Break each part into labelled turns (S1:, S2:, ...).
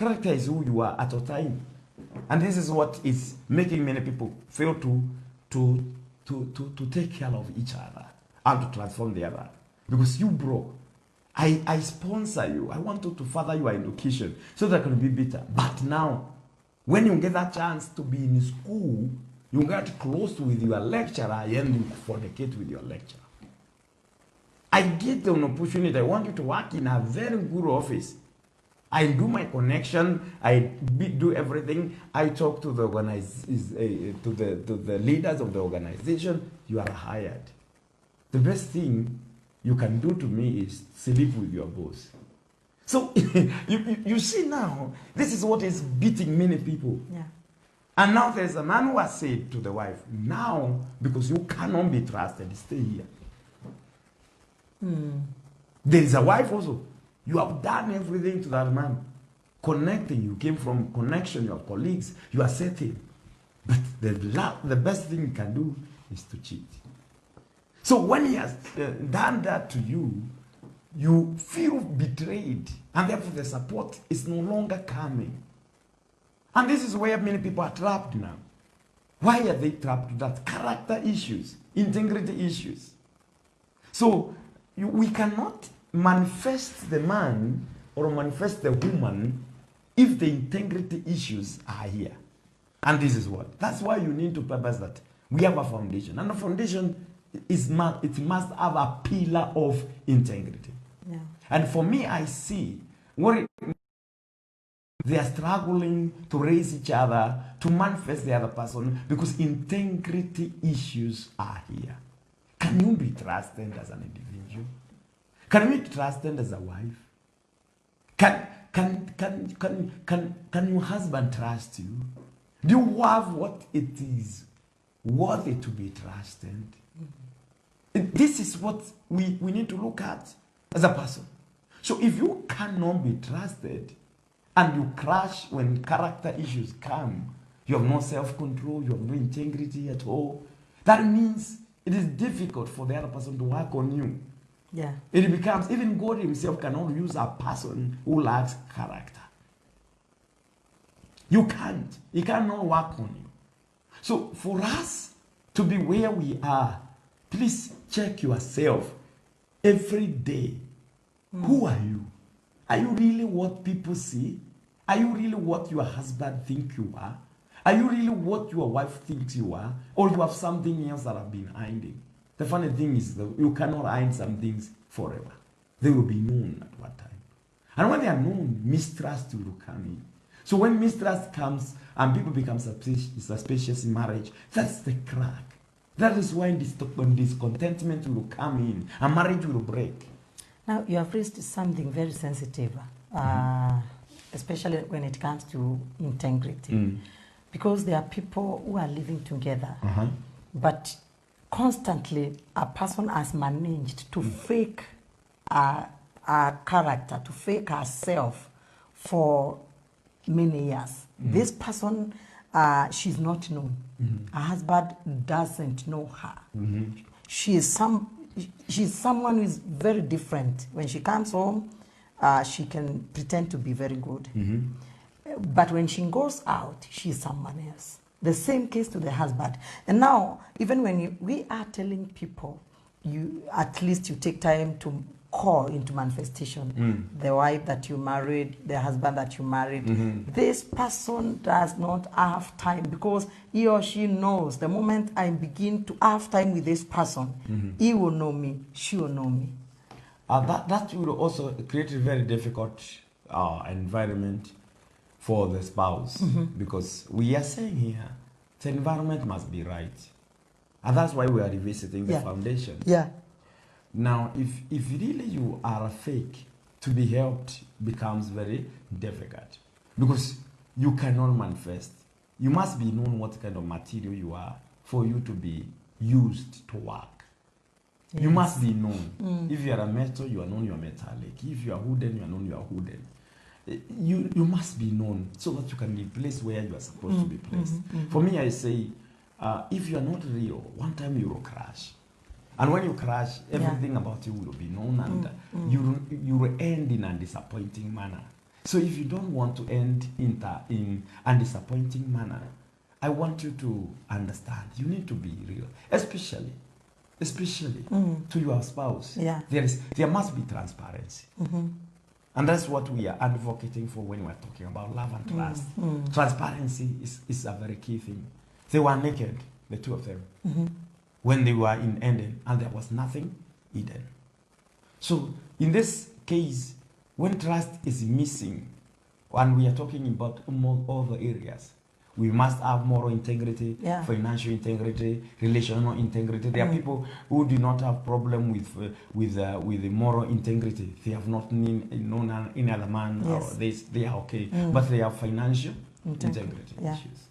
S1: Character is who you are at a time. And this is what is making many people fail to take care of each other and to transform the other. Because you, bro, I sponsor you. I want to further your education so that I can be better. But now, when you get that chance to be in school, you get close with your lecturer and you fornicate with your lecturer. I get an opportunity. I want you to work in a very good office. I do my connection. I do everything. I talk to the to the leaders of the organization. You are hired. The best thing you can do to me is sleep with your boss. So you see now, this is what is beating many people.
S2: Yeah.
S1: And now there's a man who has said to the wife, now, because you cannot be trusted, stay here. There is a wife also. You have done everything to that man. Connecting, you came from connection, you have colleagues, you are setting. But the best thing you can do is to cheat. So when he has done that to you, you feel betrayed. And therefore the support is no longer coming. And this is where many people are trapped now. Why are they trapped? That character issues, integrity issues. So we cannot manifest the man or manifest the woman if the integrity issues are here. And this is what. That's why you need to purpose that we have a foundation. And the foundation must have a pillar of integrity.
S2: Yeah.
S1: And for me, I see what they are struggling to raise each other, to manifest the other person, because integrity issues are here. Can you be trusted as an individual? Can you be trusted as a wife? Can your husband trust you? Do you have what it is worthy to be trusted? This is what we need to look at as a person. So if you cannot be trusted and you crash when character issues come, you have no self-control, you have no integrity at all, that means it is difficult for the other person to work on you.
S2: Yeah.
S1: It becomes, even God himself cannot use a person who lacks character. You can't. He cannot work on you. So for us to be where we are, please check yourself every day. Who are you? Are you really what people see? Are you really what your husband thinks you are? Are you really what your wife thinks you are? Or you have something else that have been hiding? The funny thing is that you cannot hide some things forever. They will be known at what time. And when they are known, mistrust will come in. So when mistrust comes and people become suspicious in marriage, that's the crack. That is when discontentment will come in and marriage will break.
S2: Now, you have raised something very sensitive, especially when it comes to integrity. Because there are people who are living together, but constantly a person has managed to fake a character, to fake herself for many years. This person, she's not known. Her husband doesn't know her. She's someone who is very different. When she comes home, she can pretend to be very good. But when she goes out, she's someone else. The same case to the husband. And now, even when we are telling people, at least you take time to call into manifestation the wife that you married, the husband that you married. This person does not have time, because he or she knows the moment I begin to have time with this person, he will know me, she will know me.
S1: That will also create a very difficult environment for the spouse, because we are saying here the environment must be right, and that's why we are revisiting the foundation. Now, if really you are a fake, to be helped becomes very difficult, because you cannot manifest. You must be known what kind of material you are for you to be used to work. You must be known. If you are a metal, you are known you are metallic. If you are wooden, you are known you are wooden. You must be known so that you can be placed where you are supposed to be placed. For me, I say, if you are not real, one time you will crash. And when you crash, everything about you will be known, and you will end in a disappointing manner. So if you don't want to end in a disappointing manner, I want you to understand you need to be real, especially to your spouse.
S2: Yeah.
S1: There must be transparency. And that's what we are advocating for when we're talking about love and trust. Transparency is a very key thing. They were naked, the two of them, when they were in Eden, and there was nothing hidden. So in this case, when trust is missing, and we are talking about more other areas, we must have moral integrity,
S2: Yeah.
S1: financial integrity, relational integrity. There are people who do not have problem with the moral integrity. They have not known any other man, or
S2: Yes.
S1: they are okay, but they have financial integrity
S2: Yeah.
S1: issues.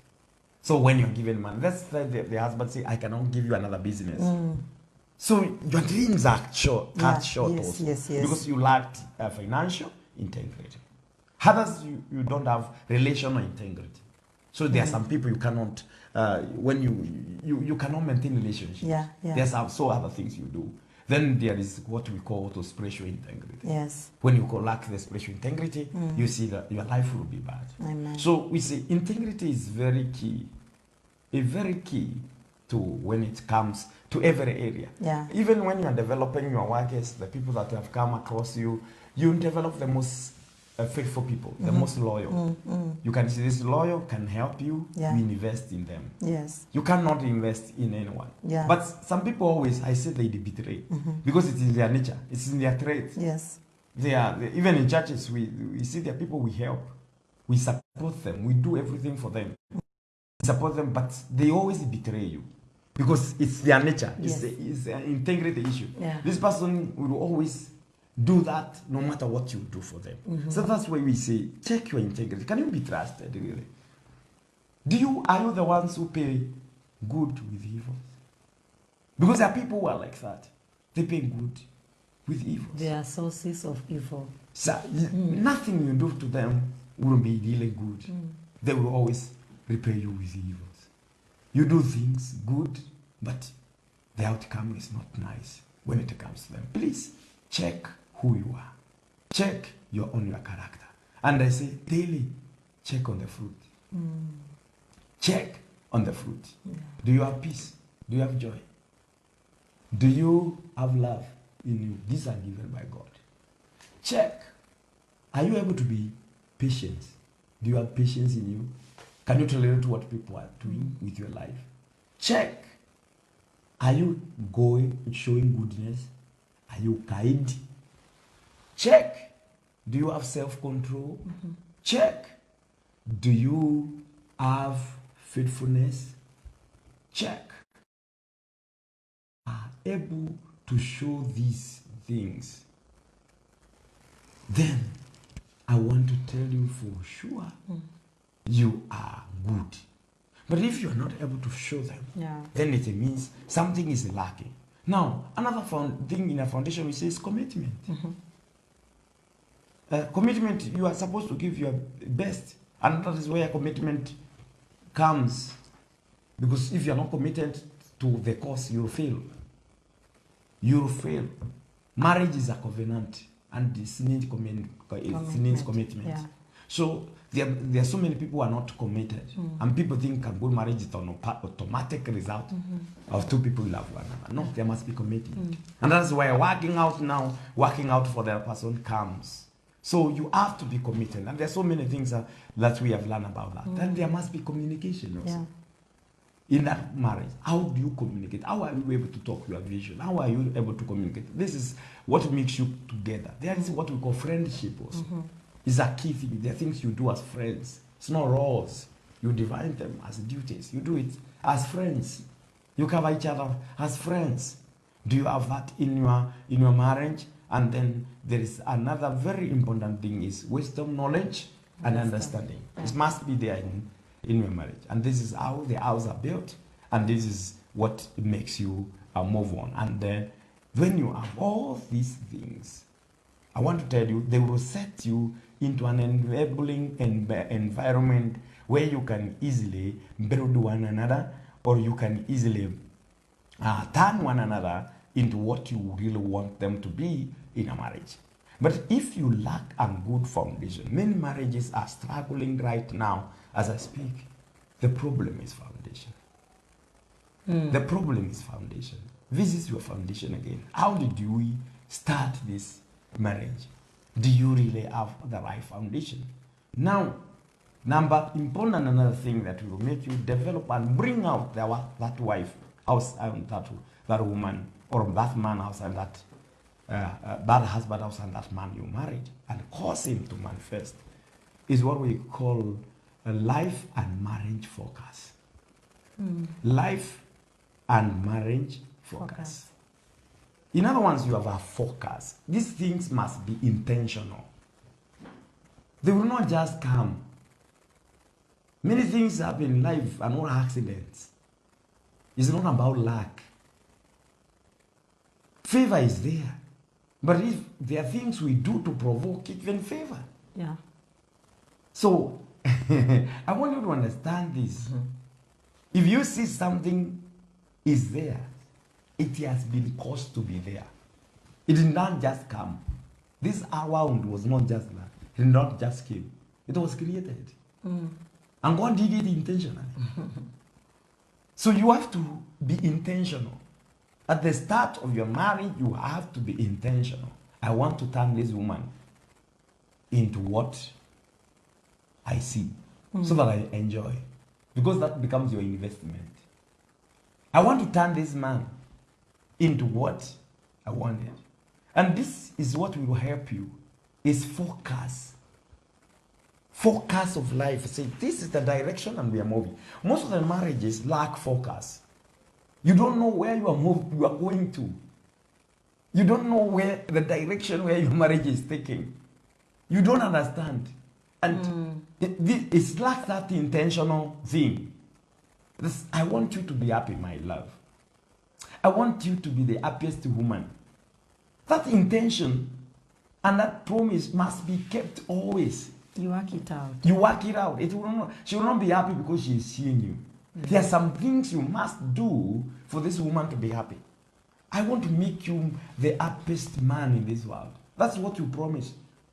S1: So when you're given money, that's the husband say, I cannot give you another business. So your dreams are short, cut short
S2: Yes,
S1: also,
S2: yes, yes.
S1: because you lacked financial integrity. Others, you don't have relational integrity. So there are some people you cannot, when you cannot maintain relationship.
S2: Yeah, yeah.
S1: There's so other things you do. Then there is what we call the spiritual integrity.
S2: Yes.
S1: When you lack the spiritual integrity, you see that your life will be bad.
S2: Amen.
S1: So we say integrity is very key, very key to when it comes to every area.
S2: Yeah.
S1: Even when you are developing your workers, the people that have come across you, you develop the most faithful people, the most loyal. You can see this loyal can help you.
S2: Yeah.
S1: You invest in them.
S2: Yes.
S1: You cannot invest in anyone.
S2: Yeah.
S1: But some people always, I say they betray because it's in their nature, it's in their trait.
S2: Yes.
S1: Even in churches, we see there are people we help, we support them, we do everything for them, support them, but they always betray you because it's their nature.
S2: Yes.
S1: It's an integrity issue.
S2: Yeah.
S1: This person will always do that no matter what you do for them. So that's why we say, check your integrity. Can you be trusted, really? Are you the ones who pay good with evil? Because there are people who are like that. They pay good with evil.
S2: They are sources of evil.
S1: So nothing you do to them will be really good. They will always repay you with evils. You do things good, but the outcome is not nice when it comes to them. Please check who you are. Check your character. And I say daily, check on the fruit. Check on the fruit.
S2: Yeah.
S1: Do you have peace? Do you have joy? Do you have love in you? These are given by God. Check. Are you able to be patient? Do you have patience in you? Can you tolerate what people are doing with your life? Check. Are you showing goodness? Are you kind? Check. Do you have self-control? Check. Do you have faithfulness? Check. Are able to show these things, then I want to tell you for sure you are good. But if you are not able to show them, then it means something is lacking. Now, another thing in a foundation we say is commitment. Commitment, you are supposed to give your best. And that is where commitment comes. Because if you are not committed to the cause, you will fail. You will fail. Marriage is a covenant, and it needs commitment.
S2: Yeah.
S1: So there are so many people who are not committed, and people think a good marriage is an automatic result of two people who love one another. No, there must be commitment, and that's why working out for the other person comes. So you have to be committed, and there are so many things that we have learned about that. Then there must be communication also.
S2: Yeah.
S1: In that marriage, how do you communicate? How are you able to talk your vision? How are you able to communicate? This is what makes you together. There is what we call friendship also. It's a key thing. There are things you do as friends. It's not roles. You divide them as duties. You do it as friends. You cover each other as friends. Do you have that in your marriage? And then there is another very important thing is wisdom, knowledge, and understanding. It must be there in your marriage. And this is how the houses are built, and this is what makes you move on. And then when you have all these things, I want to tell you, they will set you into an enabling environment where you can easily build one another, or you can easily turn one another into what you really want them to be in a marriage. But if you lack a good foundation, many marriages are struggling right now as I speak. The problem is foundation. The problem is foundation. This is your foundation again. How did we start this marriage? Do you really have the right foundation? Now, important another thing that will make you develop and bring out that wife outside that woman or that man outside that husband outside that man you married and cause him to manifest is what we call a life and marriage focus. Life and marriage focus. In other words, you have a focus. These things must be intentional. They will not just come. Many things happen in life are not accidents. It's not about luck. Favor is there. But if there are things we do to provoke even favor.
S2: Yeah.
S1: So, I want you to understand this. If you see something is there, it has been caused to be there. It did not just come. This wound was not just that. It did not just came. It was created. And God did it intentionally. So you have to be intentional. At the start of your marriage, you have to be intentional. I want to turn this woman into what I see so that I enjoy. Because that becomes your investment. I want to turn this man into what I wanted. And this is what will help you, is focus. Focus of life. Say, this is the direction and we are moving. Most of the marriages lack focus. You don't know where you are moving, you are going to. You don't know where the direction where your marriage is taking. You don't understand. And it's like that intentional thing. I want you to be happy, my love. I want you to be the happiest woman. That intention and that promise must be kept always.
S2: You work it out.
S1: You work it out. She will not be happy because she is seeing you. There are some things you must do for this woman to be happy. I want to make you the happiest man in this world. That's what you promise.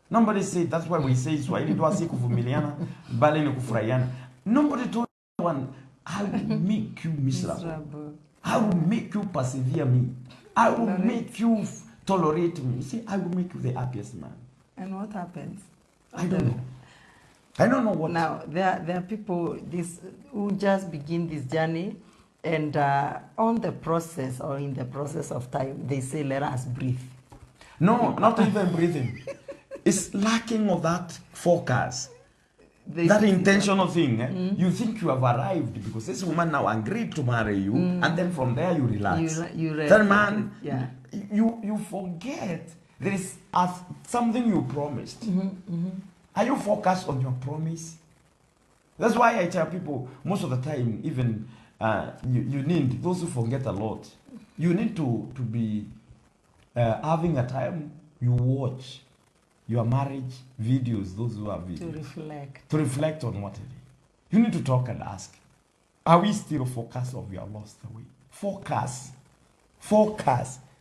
S1: Nobody said, that's why we say Swahili tuasi kuvumiliana, bali ni kufurahiana. Nobody told anyone, I will make you miserable. I will make you persevere me. I will make you tolerate me. See, I will make you the happiest man.
S2: And what happens?
S1: I don't know. I don't know what.
S2: Now, there are people who just begin this journey and on the process or in the process of time, they say, let us breathe.
S1: No, not even breathing. It's lacking of that focus. That intentional thing. You think you have arrived because this woman now agreed to marry you, and then from there you relax. That man, you forget there is something you promised. Are you focused on your promise? That's why I tell people most of the time, even you need, those who forget a lot, you need to be having a time you watch your marriage videos, those who have videos. To reflect on what it is. You need to talk and ask, are we still focused or we are lost away? Focus.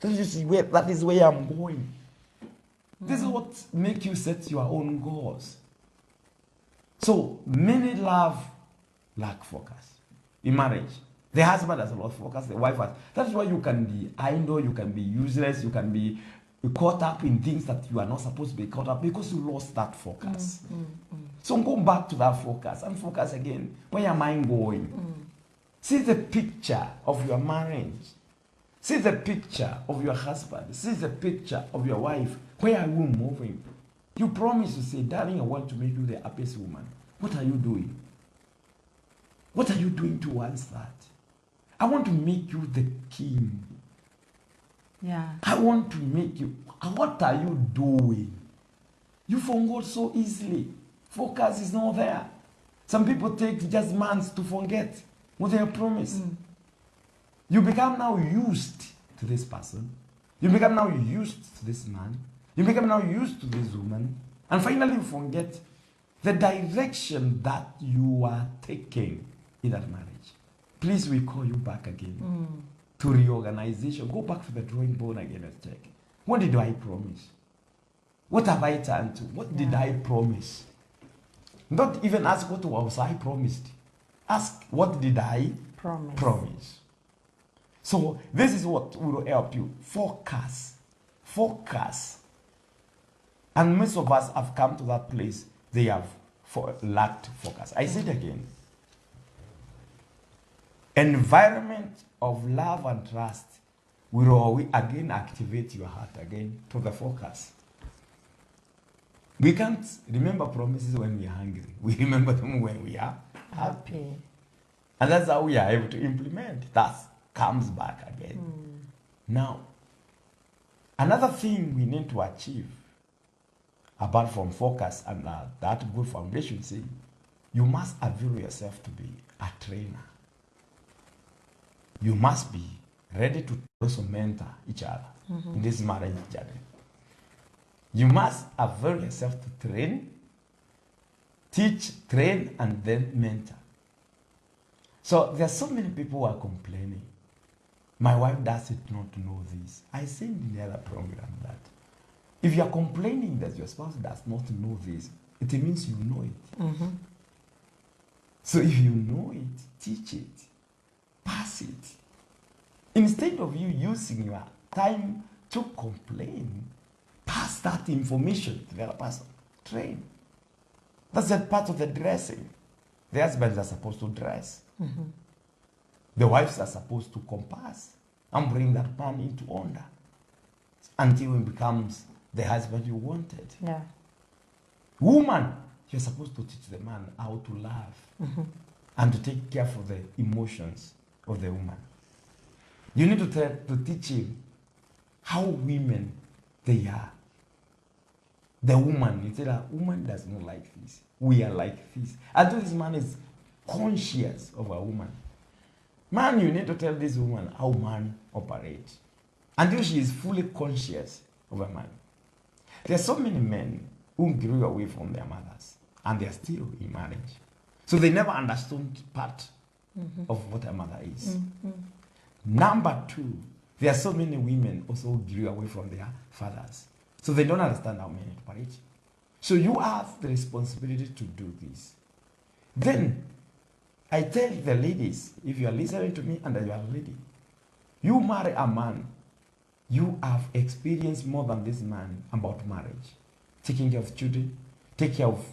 S1: Don't you see that is where I'm going? This is what makes you set your own goals. So many lack focus in marriage. The husband has a lot of focus, the wife has. That's why you can be idle, you can be useless, you can be caught up in things that you are not supposed to be caught up because you lost that focus. So go back to that focus and focus again. Where am I going? See the picture of your marriage. See the picture of your husband. See the picture of your wife. Where are you moving? You promise to say, darling, I want to make you the happiest woman. What are you doing? What are you doing towards that? I want to make you the king.
S2: Yeah.
S1: I want to make you. What are you doing? You forgot so easily. Focus is not there. Some people take just months to forget what they have promised. You become now used to this person. You become now used to this man. You become now used to this woman. And finally you forget the direction that you are taking in that marriage. Please, we call you back again to reorganization. Go back to the drawing board again and check. What did I promise? What have I turned to? What did I promise? Not even ask what was I promised. Ask what did I promise. So this is what will help you. Focus. Focus. And most of us have come to that place. They have lacked focus. I say it again. Environment of love and trust will again activate your heart again to the focus. We can't remember promises when we are hungry. We remember them when we are happy. And that's how we are able to implement. That comes back again. Now, another thing we need to achieve, apart from focus and that good foundation, say, you must avail yourself to be a trainer. You must be ready to also mentor each other in this marriage journey. You must avail yourself to train, teach, train, and then mentor. So there are so many people who are complaining. My wife does not know this. I said in the other program that if you are complaining that your spouse does not know this, it means you know it. So if you know it, teach it, pass it. Instead of you using your time to complain, pass that information to the other person. Train. That's a part of the dressing. The husbands are supposed to dress. The wives are supposed to compass and bring that man into order until he becomes the husband you wanted.
S2: Yeah.
S1: Woman, you're supposed to teach the man how to love and to take care of the emotions of the woman. You need to teach him how women they are. The woman, you say that woman does not like this. We are like this. Until this man is conscious of a woman. Man, you need to tell this woman how man operates. Until she is fully conscious of a man. There are so many men who grew away from their mothers and they are still in marriage. So they never understood part of what a mother is. Number two, there are so many women also who grew away from their fathers. So they don't understand how men operate. So you have the responsibility to do this. Then, I tell the ladies, if you are listening to me and you are a lady, you marry a man, you have experienced more than this man about marriage. Taking care of children, take care of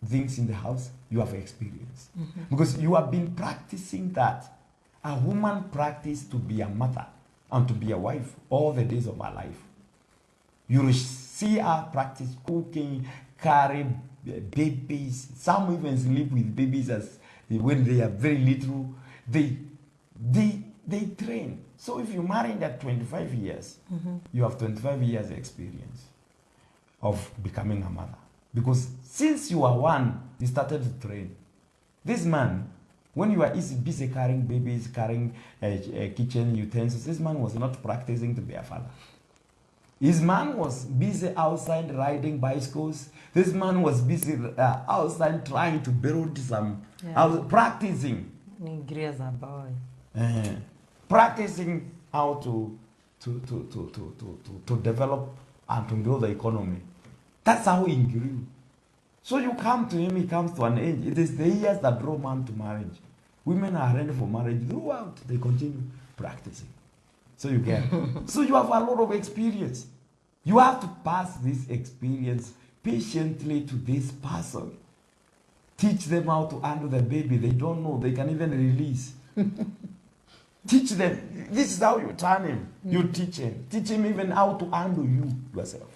S1: things in the house, you have experience. Because you have been practicing that. A woman practice to be a mother and to be a wife all the days of her life. You will see her practice cooking, carry babies. Some even sleep with babies as when they are very little. They train. So if you marry at 25 years, you have 25 years experience of becoming a mother. Because since you are one, you started to train. This man, when you are busy carrying babies, carrying kitchen utensils, this man was not practicing to be a father. His man was busy outside riding bicycles. This man was busy outside trying to build some, practicing. Practicing how to develop and to build the economy. That's how he grew. So you come to him, he comes to an age. It is the years that draw man to marriage. Women are ready for marriage throughout. They continue practicing. So you get. So you have a lot of experience. You have to pass this experience patiently to this person. Teach them how to handle the baby. They don't know. They can even release. Teach them. This is how you turn him. You teach him. Teach him even how to handle you yourself.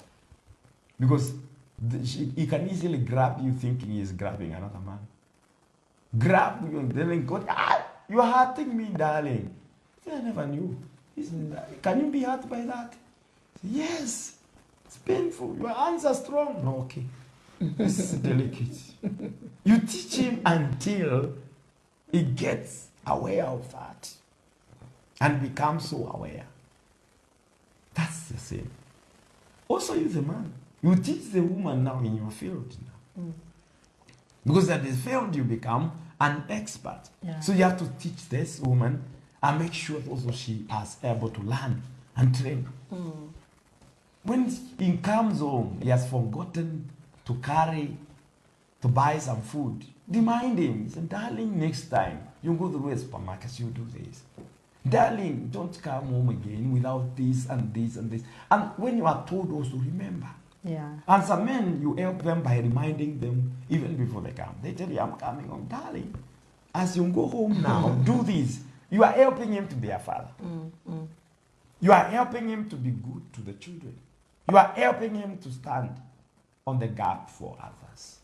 S1: Because he can easily grab you thinking he is grabbing another man. Grab you and then go, you are hurting me, darling. I never knew. Can you be hurt by that? Yes. It's painful. Your hands are strong. No, okay. This is delicate. You teach him until he gets aware of that and becomes so aware. That's the same. Also, you the man. You teach the woman now in your field now. Because at the field you become an expert. Yeah. So you have to teach this woman and make sure also she is able to learn and train. When he comes home, he has forgotten to buy some food. Remind him, say, darling, next time you go to the supermarket, you do this. Darling, don't come home again without this and this and this. And when you are told also, remember.
S2: Yeah.
S1: And some men, you help them by reminding them even before they come. They tell you, I'm coming home, darling. As you go home now, do this. You are helping him to be a father. You are helping him to be good to the children. You are helping him to stand on the gap for others.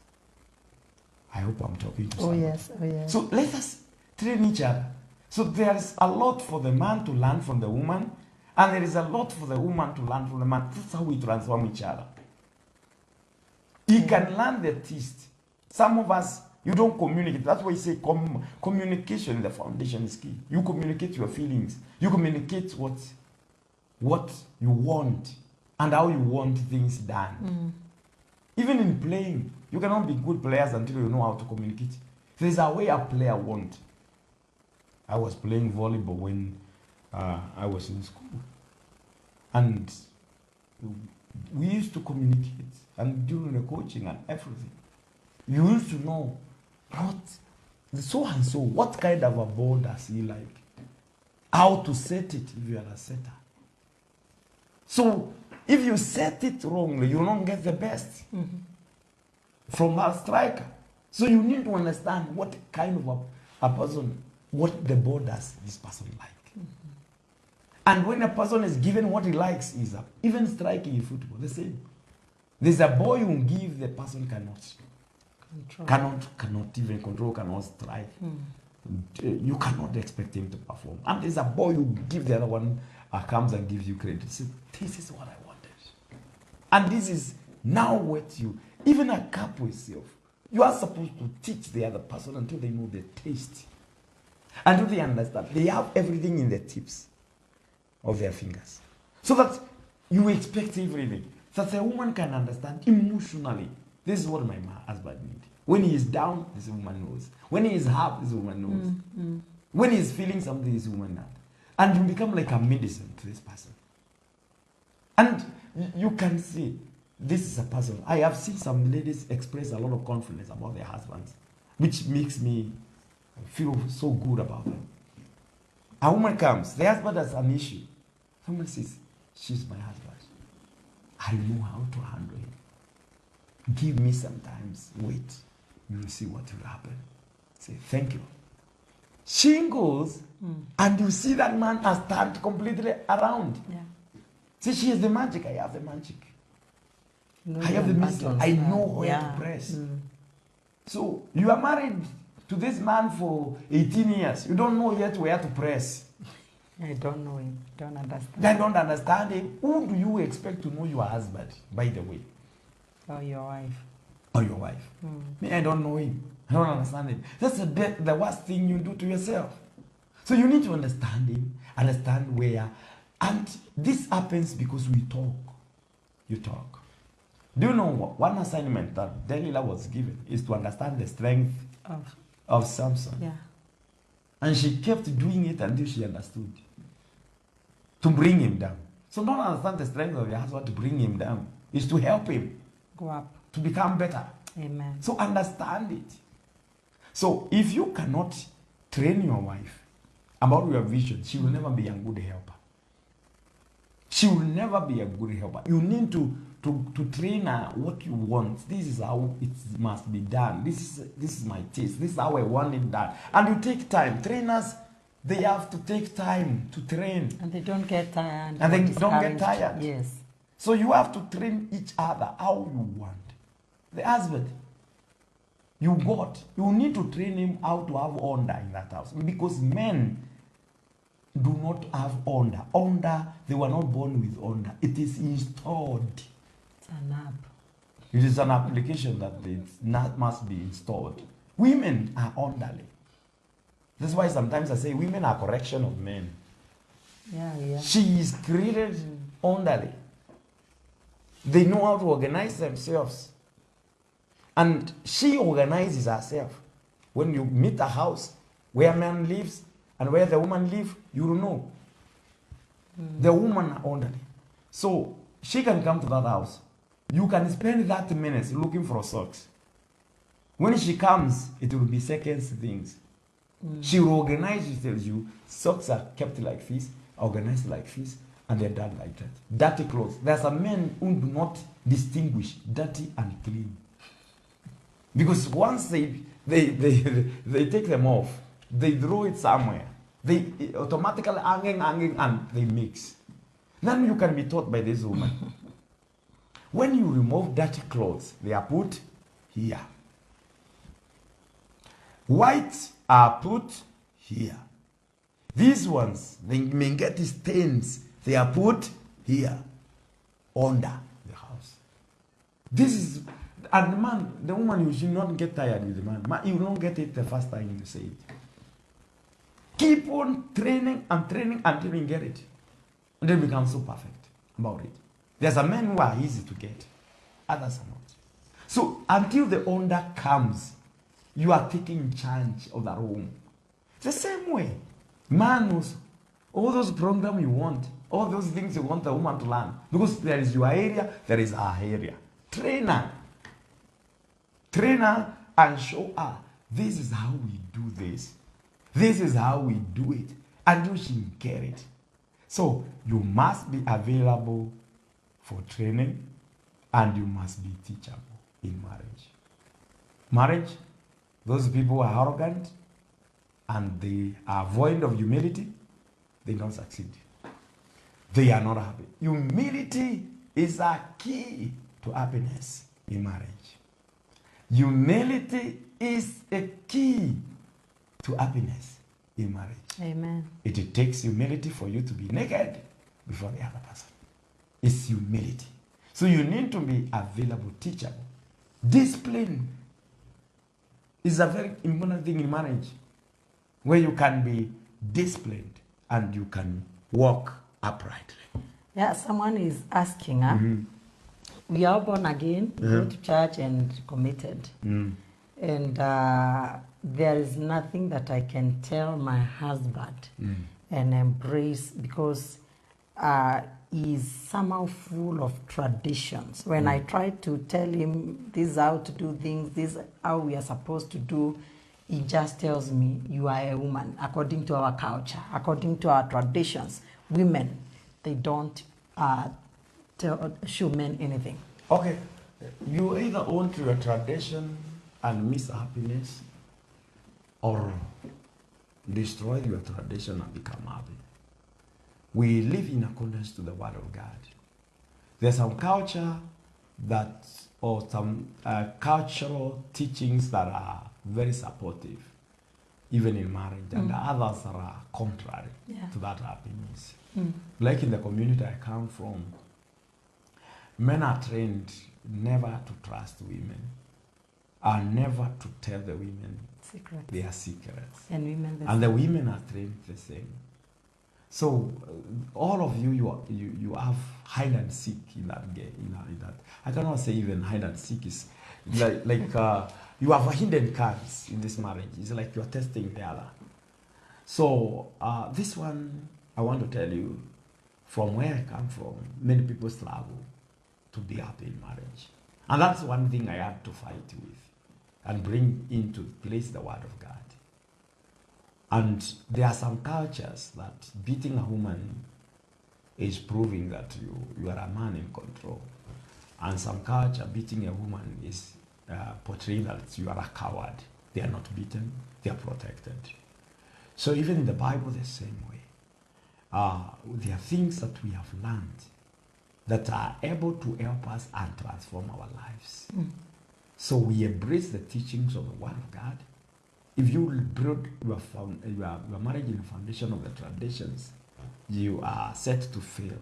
S1: I hope I'm talking to someone.
S2: Oh yes.
S1: So let us train each other. So there is a lot for the man to learn from the woman, and there is a lot for the woman to learn from the man. That's how we transform each other. He can learn the taste. Some of us, you don't communicate. That's why you say communication, the foundation is key. You communicate your feelings. You communicate what you want and how you want things done. Even in playing, you cannot be good players until you know how to communicate. There's a way a player wants. I was playing volleyball when I was in school. And we used to communicate. And during the coaching and everything, you used to know what so and so, what kind of a ball does he like? How to set it if you are a setter. So if you set it wrongly, you don't get the best from a striker. So you need to understand what kind of a person, what the ball does this person like. And when a person is given what he likes, is even striking in football, the same. There's a ball you give, the person cannot even control, cannot strike. You cannot expect him to perform. And there's a ball you give, the other one comes and gives you credit. So this is what I wanted. And this is now what you, even a couple itself, you are supposed to teach the other person until they know the taste. Until they understand. They have everything in the tips of their fingers. So that you expect everything. So that a woman can understand emotionally. This is what my husband needs. When he is down, this woman knows. When he is happy, this woman knows. When he is feeling something, this woman knows. And you become like a medicine to this person. And you can see, this is a person. I have seen some ladies express a lot of confidence about their husbands, which makes me feel so good about them. A woman comes, the husband has an issue. Someone says, she's my husband. I know how to handle him. Give me some time. Wait. You will see what will happen. Say, thank you. She goes, and you see that man has turned completely around.
S2: Yeah.
S1: See, she has the magic. I have the magic.
S2: No,
S1: I have the mystery. I know where to press. So, you are married to this man for 18 years. You don't know yet where to press.
S2: I don't know him. Don't understand.
S1: I don't understand him. Who do you expect to know your husband, by the way?
S2: Or your wife.
S1: Or your wife. Me, I don't know him. I don't understand him. That's the worst thing you do to yourself. So you need to understand him, understand where. And this happens because we talk. You talk. Do you know what? One assignment that Delilah was given is to understand the strength of Samson.
S2: Yeah.
S1: And she kept doing it until she understood. To bring him down. So don't understand the strength of your husband to bring him down. It's to help him.
S2: Go up.
S1: To become better.
S2: Amen.
S1: So understand it. So if you cannot train your wife about your vision, she will never be a good helper. She will never be a good helper. You need to train her what you want. This is how it must be done. This is my taste. This is how I want it done. And you take time. Trainers, they have to take time to train.
S2: And they don't get tired.
S1: And they don't get tired.
S2: Yes.
S1: So you have to train each other how you want. The husband, you need to train him how to have honor in that house. Because men do not have honor. Honor, they were not born with honor. It is installed.
S2: It's an app.
S1: It is an application that must be installed. Women are orderly. That's why sometimes I say women are correction of men.
S2: Yeah.
S1: She is created orderly. They know how to organize themselves. And she organizes herself. When you meet a house where man lives and where the woman lives, you will know. The woman are orderly. So she can come to that house. You can spend 30 minutes looking for socks. When she comes, it will be seconds things. She will organize, she tells you, socks are kept like this, organized like this, and they're done like that. Dirty clothes. There are some men who do not distinguish dirty and clean. Because once they take them off, they throw it somewhere. They automatically hanging, and they mix. Then you can be taught by this woman. When you remove dirty clothes, they are put here. White are put here. These ones, they may get stains. They are put here, under the house. This is, and the man, the woman, you should not get tired with the man. You will not get it the first time you say it. Keep on training and training until you get it. And then become so perfect about it. There's a men who are easy to get. Others are not. So until the owner comes, you are taking charge of that home. The same way. Man knows all those programs you want, all those things you want the woman to learn. Because there is your area, there is our area. Trainer and show her, this is how we do this. This is how we do it. And you should get it. So you must be available for training and you must be teachable in marriage. Marriage, those people who are arrogant and they are void of humility, they don't succeed. They are not happy. Humility is a key to happiness in marriage. Humility is a key to happiness in marriage.
S2: Amen.
S1: It takes humility for you to be naked before the other person. It's humility. So you need to be available, teachable. Discipline is a very important thing in marriage, where you can be disciplined and you can walk uprightly.
S2: Yeah, someone is asking, we are born again, go to church and committed. And there is nothing that I can tell my husband and embrace, because he's somehow full of traditions. When I try to tell him this is how to do things, this is how we are supposed to do, he just tells me, you are a woman. According to our culture, according to our traditions, women, they don't show men anything.
S1: Okay, you either own to your tradition and miss happiness, or destroy your tradition and become happy. We live in accordance to the word of God. There's some culture that, or some cultural teachings that are very supportive, even in marriage, and others that are contrary to that happiness. Like in the community I come from, men are trained never to trust women, and never to tell the women their secrets. And the women are trained the same. So all of you have hide and seek in that game. In that, I cannot say even hide and seek is like you have hidden cards in this marriage. It's like you're testing the other. So this one, I want to tell you, from where I come from, many people struggle to be happy in marriage. And that's one thing I had to fight with and bring into place the word of God. And there are some cultures that beating a woman is proving that you are a man in control. And some culture, beating a woman is portraying that you are a coward. They are not beaten, they are protected. So even in the Bible, the same way. There are things that we have learned that are able to help us and transform our lives. So we embrace the teachings of the Word of God. If you build your marriage in the foundation of the traditions, you are set to fail,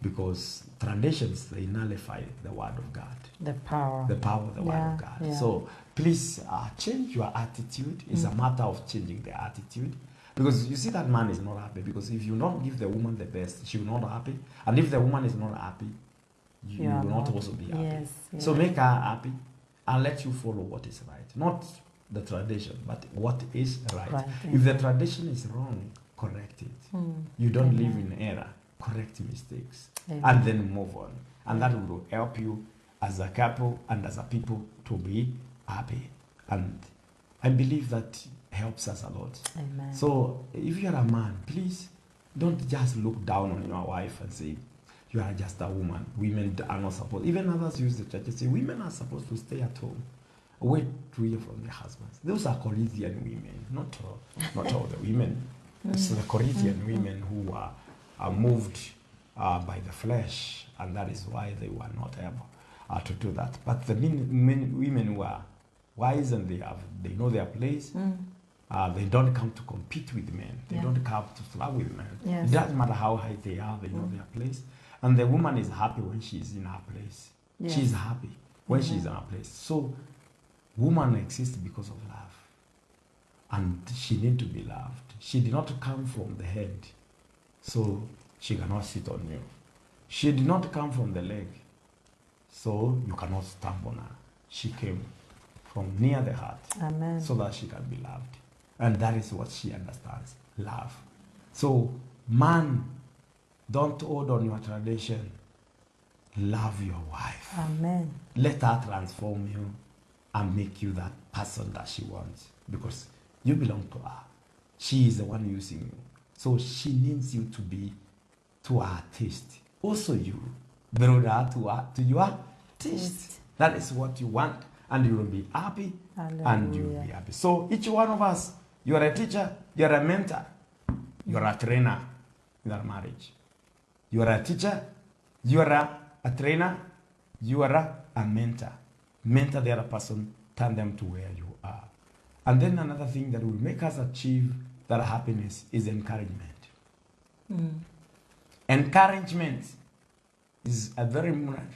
S1: because traditions, they nullify the Word of God.
S2: The power of
S1: the Word of God.
S2: Yeah.
S1: So please change your attitude. It's a matter of changing the attitude. Because you see that man is not happy, because if you don't give the woman the best, she will not be happy. And if the woman is not happy, you will not also be happy.
S2: Yes.
S1: So make her happy and let you follow what is right. Not the tradition, but what is right. If the tradition is wrong, correct it. You don't live in error. correct mistakes,
S2: Amen.
S1: and then move on. And that will help you as a couple and as a people to be happy. And I believe that helps us a lot.
S2: Amen.
S1: So if you're a man, please don't just look down on your wife and say, you are just a woman. Women are not supposed, even others use the church to say, women are supposed to stay at home. Wait to hear from their husbands. Those are Corinthian women, not all the women. It's the Corinthian women who are moved by the flesh, and that is why they were not able to do that. But the women who are wise and they know their place, they don't come to compete with men. They don't come to flirt with men.
S2: Yes.
S1: It doesn't matter how high they are, they know their place. And the woman is happy when she's in her place.
S2: Yes.
S1: She's happy when she's in her place. So woman exists because of love. And she needs to be loved. She did not come from the head, so she cannot sit on you. She did not come from the leg, so you cannot stamp on her. She came from near the heart,
S2: Amen.
S1: so that she can be loved. And that is what she understands, love. So, man, don't hold on your tradition. Love your wife.
S2: Amen.
S1: Let her transform you and make you that person that she wants, because you belong to her. She is the one using you. So she needs you to be to her taste. Also you, build her to your taste. That is what you want, and you will be happy.
S2: Hallelujah.
S1: And you will be happy. So each one of us, you are a teacher, you are a mentor, you are a trainer in our marriage. You are a teacher, you are a trainer, you are a mentor. Mentor the other person, turn them to where you are. And then another thing that will make us achieve that happiness is encouragement. Encouragement is a very important.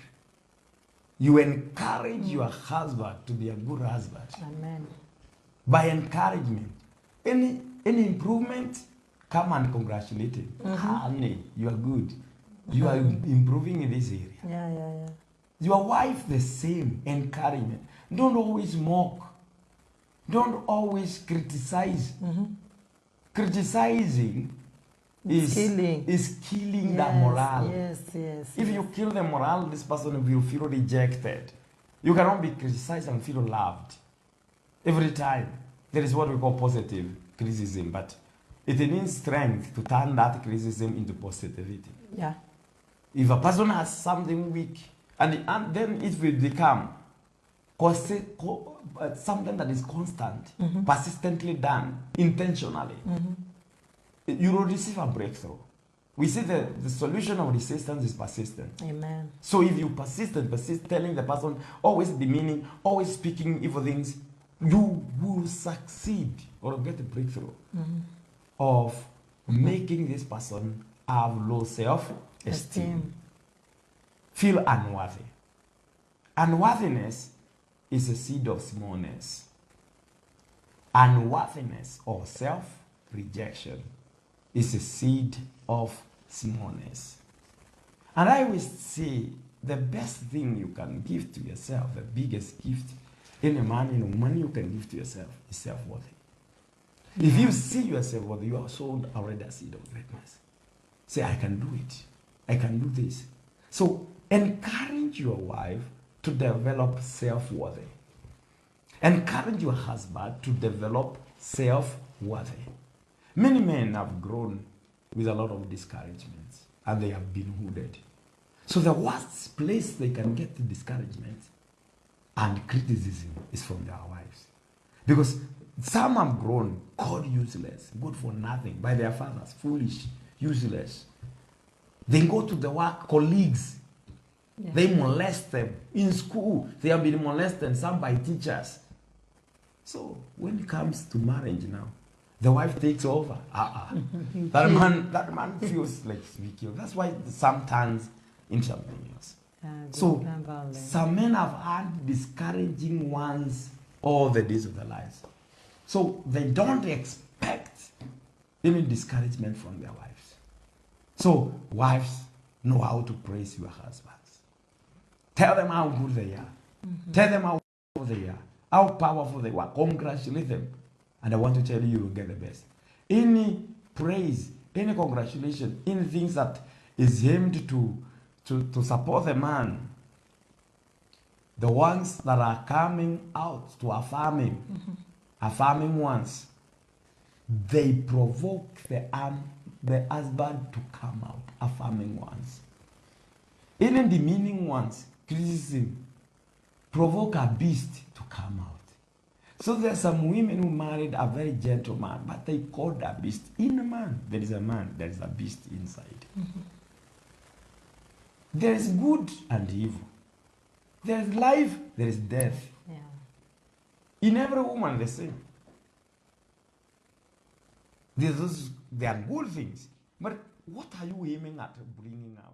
S1: You encourage your husband to be a good husband.
S2: Amen.
S1: By encouragement. Any improvement, come and congratulate him. Honey, you are good. You are improving in this area.
S2: Yeah.
S1: Your wife, the same encouragement. Don't always mock. Don't always criticize. Criticizing is killing that morale.
S2: Yes.
S1: If you kill the morale, this person will feel rejected. You cannot be criticized and feel loved. Every time. There is what we call positive criticism, but it needs strength to turn that criticism into positivity.
S2: Yeah.
S1: If a person has something weak, and then it will become something that is constant, persistently done, intentionally, you will receive a breakthrough. We see the solution of resistance is persistence.
S2: Amen.
S1: So if you persist, telling the person, always demeaning, always speaking evil things, you will succeed or get a breakthrough of making this person have low self-esteem. Feel unworthy. Unworthiness is a seed of smallness. Unworthiness or self-rejection is a seed of smallness. And I always say the best thing you can give to yourself, the biggest gift any man, any woman you can give to yourself is self-worthy. If you see yourself worthy, you are sown already a seed of greatness. Say, I can do it. I can do this. So encourage your wife to develop self-worthy. Encourage your husband to develop self-worthy. Many men have grown with a lot of discouragements, and they have been wounded. So the worst place they can get the discouragement and criticism is from their wives. Because some have grown called useless, good for nothing, by their fathers, foolish, useless. They go to the work, colleagues, they molest them. In school, they have been molested, some by teachers. So when it comes to marriage now, the wife takes over. That man feels like we kill. That's why sometimes intravenous. So some men have had discouraging ones all the days of their lives. So they don't expect any discouragement from their wives. So wives, know how to praise your husbands. Tell them how good they are. Tell them how powerful they are. How powerful they are. Congratulate them. And I want to tell you, you will get the best. Any praise, any congratulation, any things that is aimed to support the man. The ones that are coming out to affirm him, affirming ones, they provoke the husband to come out, affirming ones. Even demeaning ones, criticism, provoke a beast to come out. So there are some women who married a very gentle man, but they called a beast. In a man, there is a beast inside. There is good and evil. There is life, there is death.
S2: Yeah.
S1: In every woman, the same. There are good things, but what are you aiming at bringing out?